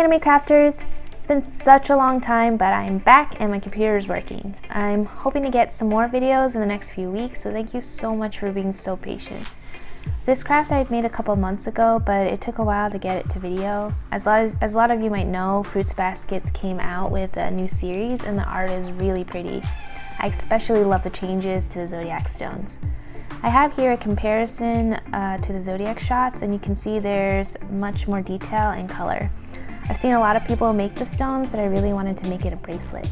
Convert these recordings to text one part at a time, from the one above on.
Anime Crafters! It's been such a long time, but I'm back and my computer is working. I'm hoping to get some more videos in the next few weeks, so thank you so much for being so patient. This craft I had made a couple months ago, but it took a while to get it to video. As a lot of you might know, Fruits Baskets came out with a new series and the art is really pretty. I especially love the changes to the Zodiac stones. I have here a comparison to the Zodiac shots, and you can see there's much more detail and color. I've seen a lot of people make the stones, but I really wanted to make it a bracelet.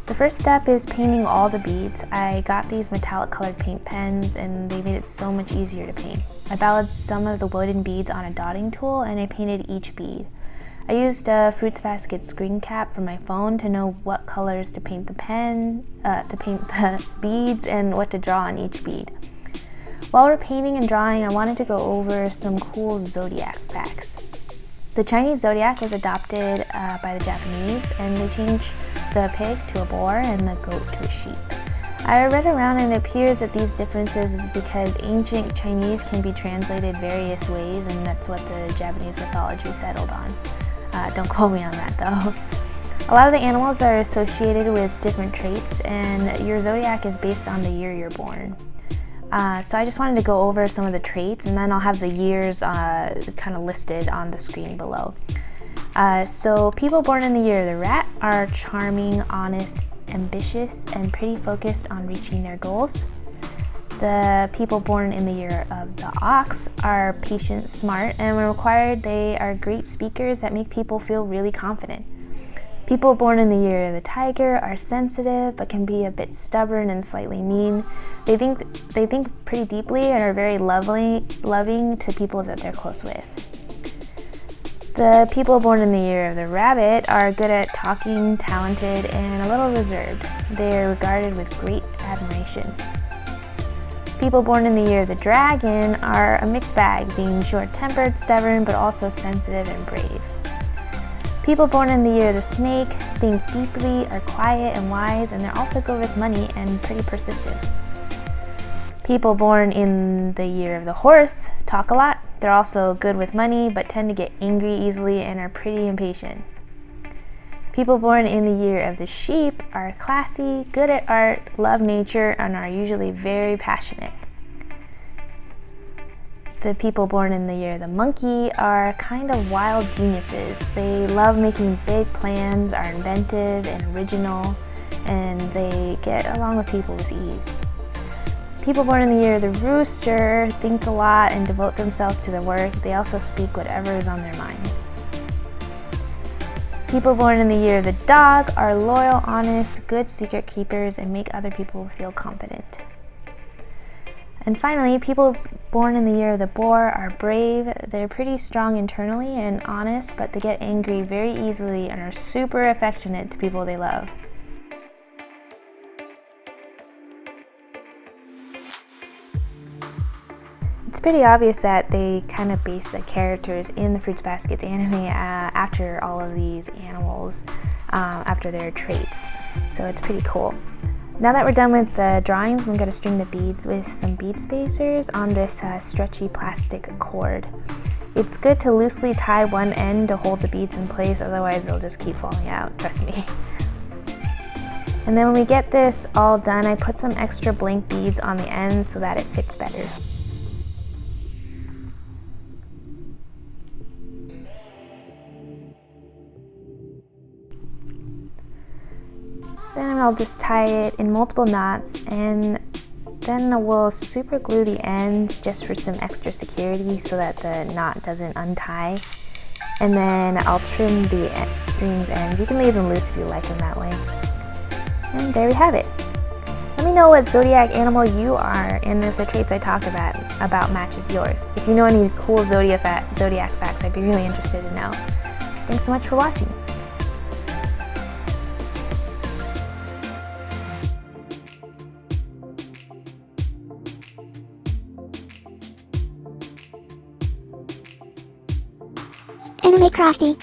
The first step is painting all the beads. I got these metallic colored paint pens and they made it so much easier to paint. I balanced some of the wooden beads on a dotting tool and I painted each bead. I used a Fruits Basket screen cap from my phone to know what colors to paint the beads and what to draw on each bead. While we're painting and drawing, I wanted to go over some cool Zodiac facts. The Chinese Zodiac was adopted by the Japanese, and they changed the pig to a boar and the goat to a sheep. I read around and it appears that these differences is because ancient Chinese can be translated various ways, and that's what the Japanese mythology settled on. Don't quote me on that though. A lot of the animals are associated with different traits, and your Zodiac is based on the year you're born. So I just wanted to go over some of the traits, and then I'll have the years kind of listed on the screen below. So people born in the year of the rat are charming, honest, ambitious, and pretty focused on reaching their goals. The people born in the year of the ox are patient, smart, and when required, they are great speakers that make people feel really confident. People born in the year of the tiger are sensitive, but can be a bit stubborn and slightly mean. They think pretty deeply and are very loving to people that they're close with. The people born in the year of the rabbit are good at talking, talented, and a little reserved. They are regarded with great admiration. People born in the year of the dragon are a mixed bag, being short-tempered, stubborn, but also sensitive and brave. People born in the year of the snake think deeply, are quiet and wise, and they're also good with money and pretty persistent. People born in the year of the horse talk a lot. They're also good with money, but tend to get angry easily and are pretty impatient. People born in the year of the sheep are classy, good at art, love nature, and are usually very passionate. The people born in the year of the monkey are kind of wild geniuses. They love making big plans, are inventive and original, and they get along with people with ease. People born in the year of the rooster think a lot and devote themselves to their work. They also speak whatever is on their mind. People born in the year of the dog are loyal, honest, good secret keepers, and make other people feel confident. And finally, people born in the year of the boar are brave. They're pretty strong internally and honest, but they get angry very easily and are super affectionate to people they love. It's pretty obvious that they kind of base the characters in the Fruits Baskets anime after all of these animals, after their traits. So it's pretty cool. Now that we're done with the drawings, I'm going to string the beads with some bead spacers on this stretchy plastic cord. It's good to loosely tie one end to hold the beads in place, otherwise they'll just keep falling out, trust me. And then when we get this all done, I put some extra blank beads on the ends so that it fits better. Then I'll just tie it in multiple knots, and then we'll super glue the ends just for some extra security so that the knot doesn't untie. And then I'll trim the strings ends. You can leave them loose if you like them that way. And there we have it. Let me know what Zodiac animal you are and if the traits I talked about matches yours. If you know any cool Zodiac facts, I'd be really interested to know. Thanks so much for watching. Anime Crafty.